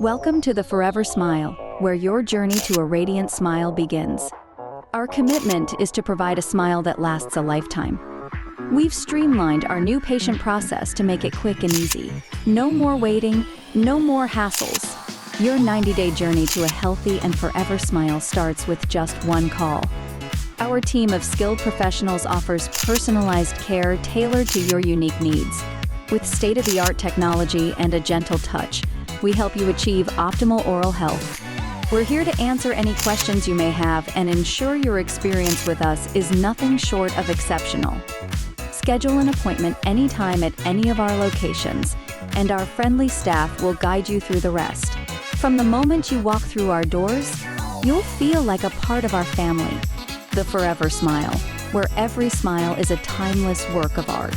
Welcome to the Forever Smile, where your journey to a radiant smile begins. Our commitment is to provide a smile that lasts a lifetime. We've streamlined our new patient process to make it quick and easy. No more waiting, no more hassles. Your 90-day journey to a healthy and forever smile starts with just one call. Our team of skilled professionals offers personalized care tailored to your unique needs. With state-of-the-art technology and a gentle touch, we help you achieve optimal oral health. We're here to answer any questions you may have and ensure your experience with us is nothing short of exceptional. Schedule an appointment anytime at any of our locations, and our friendly staff will guide you through the rest. From the moment you walk through our doors, you'll feel like a part of our family. The Forever Smile, where every smile is a timeless work of art.